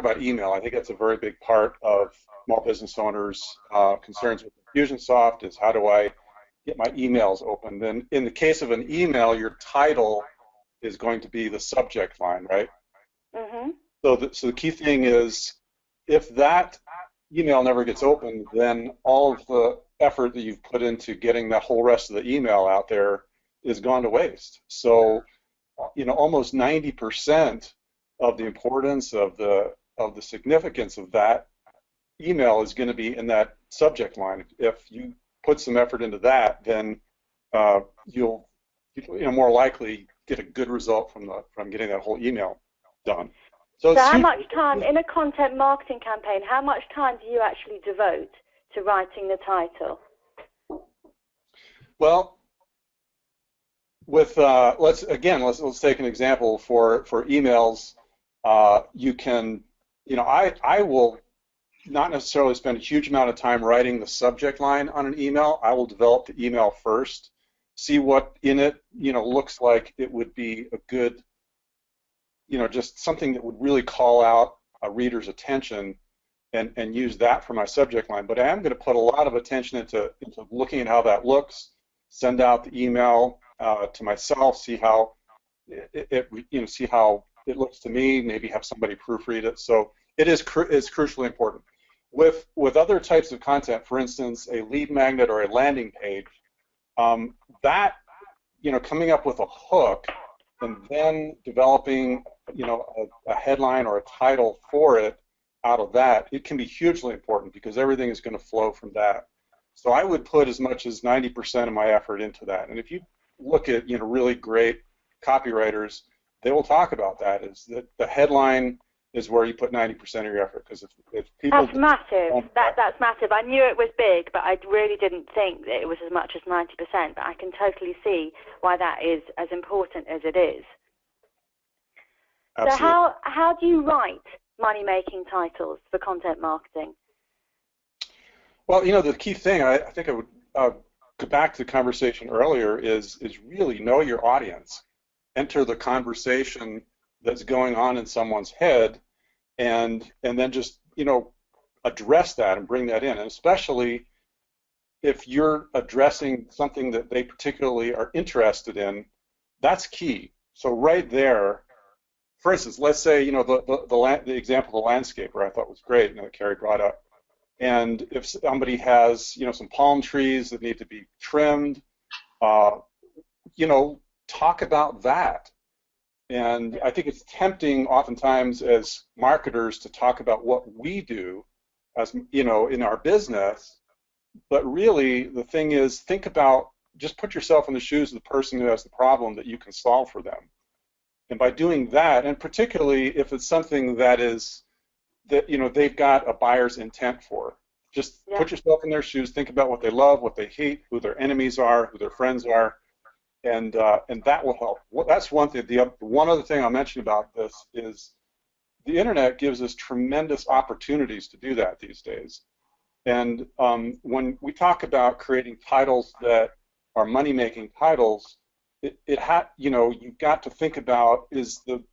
about email. I think that's a very big part of small business owners' concerns with Infusionsoft is how do I get my emails open. Then in the case of an email, your title is going to be the subject line, right? Mm-hmm. So the key thing is if that email never gets opened, then all of the effort that you've put into getting that whole rest of the email out there is gone to waste. So, almost 90% of the importance of the significance of that email is going to be in that subject line. If you put some effort into that, then you'll more likely get a good result from getting that whole email done. So how much time, in a content marketing campaign, how much time do you actually devote to writing the title? Well, with let's take an example for emails. You can, I will not necessarily spend a huge amount of time writing the subject line on an email. I will develop the email first, see what in it, looks like it would be a good, just something that would really call out a reader's attention, and use that for my subject line. But I am going to put a lot of attention into looking at how that looks, send out the email to myself, see how see how it looks to me, maybe have somebody proofread it. So it is crucially important. With other types of content, for instance, a lead magnet or a landing page, that coming up with a hook and then developing a headline or a title for it out of that, it can be hugely important because everything is going to flow from that. So I would put as much as 90% of my effort into that. And if you look at really great copywriters, they will talk about that. Is that the headline is where you put 90% of your effort, because if people that's massive. That's massive. I knew it was big, but I really didn't think that it was as much as 90%. But I can totally see why that is as important as it is. Absolutely. So how do you write money-making titles for content marketing? Well, the key thing, I think I would go back to the conversation earlier, is really know your audience. Enter the conversation that's going on in someone's head, and then just address that and bring that in. And especially if you're addressing something that they particularly are interested in, that's key. So right there, for instance, let's say the example of the landscaper I thought was great, that Carey brought up. And if somebody has some palm trees that need to be trimmed, talk about that. And I think it's tempting oftentimes as marketers to talk about what we do as in our business, but really the thing is, just put yourself in the shoes of the person who has the problem that you can solve for them. And by doing that, and particularly if it's something that they've got a buyer's intent for, just put yourself in their shoes, think about what they love, what they hate, who their enemies are, who their friends are, and that will help. Well, that's one thing. The one other thing I'll mention about this is the internet gives us tremendous opportunities to do that these days. And when we talk about creating titles that are money-making titles, you've got to think about, is the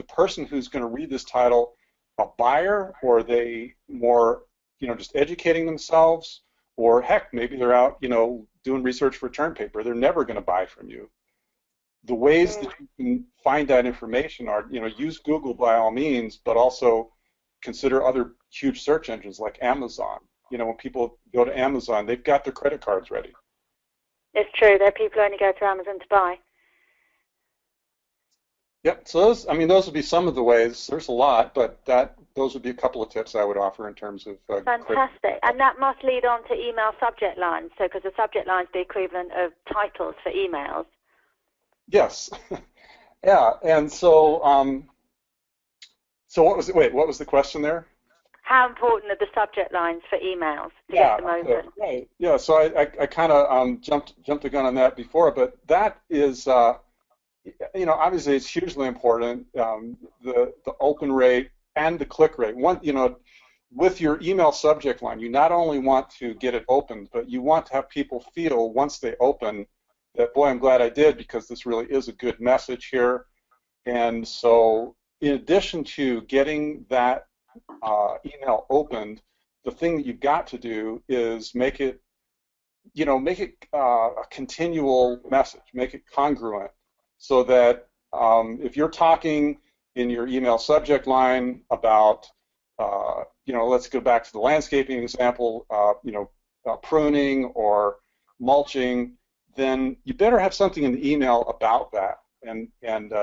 person who's going to read this title a buyer, or are they more just educating themselves, or heck, maybe they're out doing research for a term paper. They're never going to buy from you. The ways that you can find that information are use Google by all means, but also consider other huge search engines like Amazon. When people go to Amazon, they've got their credit cards ready. It's true. There are people who only go to Amazon to buy. Yep. So those would be some of the ways. There's a lot, but those would be a couple of tips I would offer in terms of. Fantastic. And that must lead on to email subject lines. So, because the subject line is the equivalent of titles for emails. Yes. Yeah. And so, what was it? Wait, what was the question there? How important are the subject lines for emails to get them open? Right. Yeah. So I kind of jumped the gun on that before, but that is. Obviously it's hugely important, the open rate and the click rate. With your email subject line, you not only want to get it opened, but you want to have people feel once they open that, boy, I'm glad I did, because this really is a good message here. And so in addition to getting that email opened, the thing that you've got to do is make it a continual message, make it congruent, so that if you're talking in your email subject line about, let's go back to the landscaping example, pruning or mulching, then you better have something in the email about that, and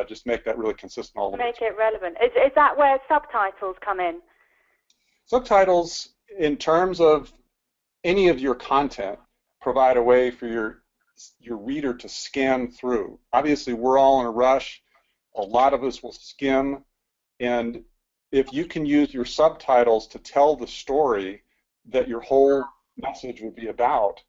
just make that really consistent all the way. Make it relevant. Is that where subtitles come in? Subtitles, in terms of any of your content, provide a way for your reader to scan through. Obviously, we're all in a rush. A lot of us will skim, and if you can use your subtitles to tell the story that your whole message would be about,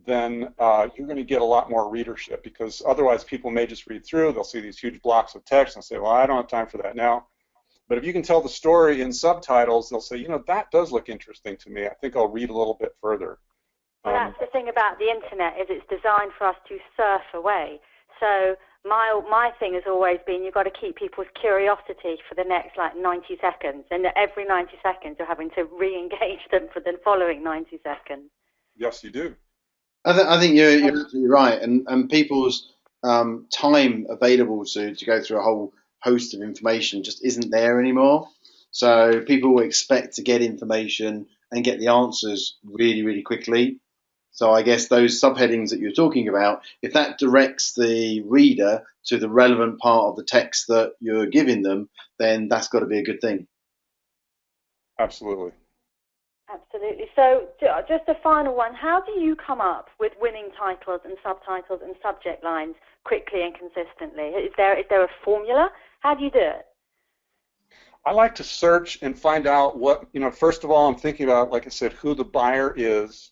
then you're going to get a lot more readership, because otherwise people may just read through, they'll see these huge blocks of text and say, well, I don't have time for that now. But if you can tell the story in subtitles, they'll say, that does look interesting to me. I think I'll read a little bit further. Well, that's the thing about the internet, is it's designed for us to surf away. So my thing has always been, you've got to keep people's curiosity for the next 90 seconds, and every 90 seconds you're having to re-engage them for the following 90 seconds. Yes, you do. I think you're absolutely right, and people's time available to go through a whole host of information just isn't there anymore. So people expect to get information and get the answers really, really quickly. So I guess those subheadings that you're talking about, if that directs the reader to the relevant part of the text that you're giving them, then that's got to be a good thing. Absolutely. Absolutely. So just a final one. How do you come up with winning titles and subtitles and subject lines quickly and consistently? Is there a formula? How do you do it? I like to search and find out what, first of all, I'm thinking about, like I said, who the buyer is.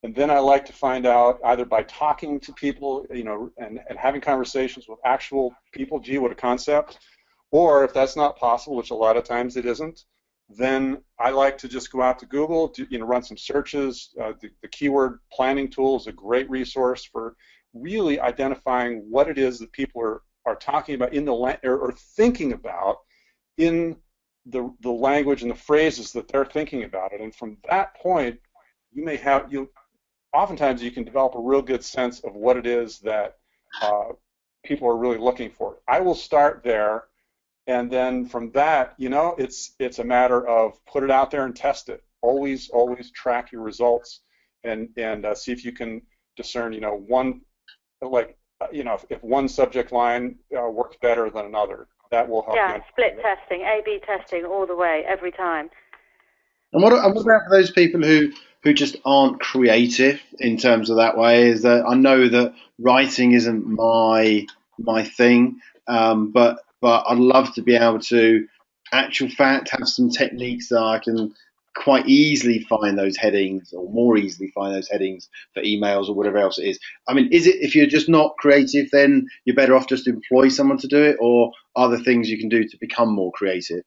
And then I like to find out, either by talking to people, and having conversations with actual people, gee, what a concept. Or if that's not possible, which a lot of times it isn't, then I like to just go out to Google, run some searches. The keyword planning tool is a great resource for really identifying what it is that people are talking about in the or thinking about in the language and the phrases that they're thinking about it. And from that point, oftentimes you can develop a real good sense of what it is that people are really looking for. I will start there. And then from that, it's a matter of put it out there and test it. Always track your results and see if you can discern, if one subject line works better than another. That will help. Yeah, split testing, A/B testing all the way, every time. And what about for those people who just aren't creative in terms of that way? Is that I know that writing isn't my thing, but I'd love to be able to, actual fact, have some techniques that I can quite easily find those headings, or more easily find those headings for emails or whatever else it is. I mean, is it, if you're just not creative, then you're better off just to employ someone to do it, or are there things you can do to become more creative?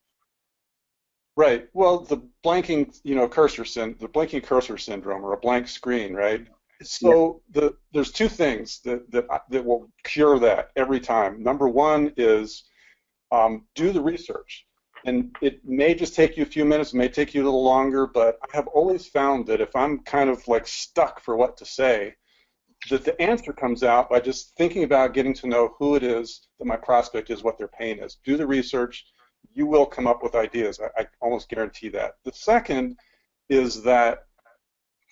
Right. Well, the blinking cursor syndrome, or a blank screen, right? So there's two things that will cure that every time. Number one is do the research. And it may just take you a few minutes, it may take you a little longer, but I have always found that if I'm kind of stuck for what to say, that the answer comes out by just thinking about getting to know who it is that my prospect is, what their pain is. Do the research. You will come up with ideas. I almost guarantee that. The second is that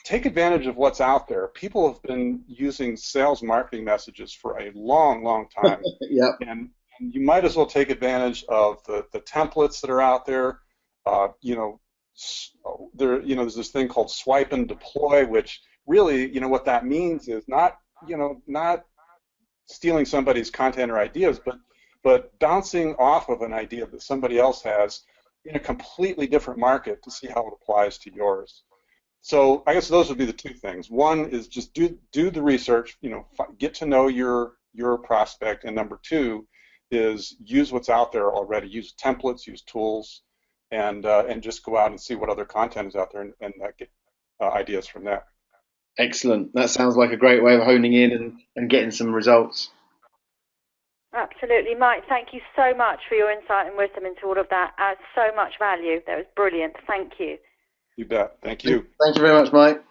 take advantage of what's out there. People have been using sales marketing messages for a long, long time. Yep. And you might as well take advantage of the templates that are out there. There's this thing called swipe and deploy, which really, what that means is not stealing somebody's content or ideas, but bouncing off of an idea that somebody else has in a completely different market to see how it applies to yours. So I guess those would be the two things. One is just do the research, get to know your prospect, and number two is use what's out there already. Use templates, use tools, and just go out and see what other content is out there and get ideas from that. Excellent. That sounds like a great way of honing in and getting some results. Absolutely, Mike. Thank you so much for your insight and wisdom into all of that. So much value. That was brilliant. Thank you. You bet. Thank you. Thank you very much, Mike.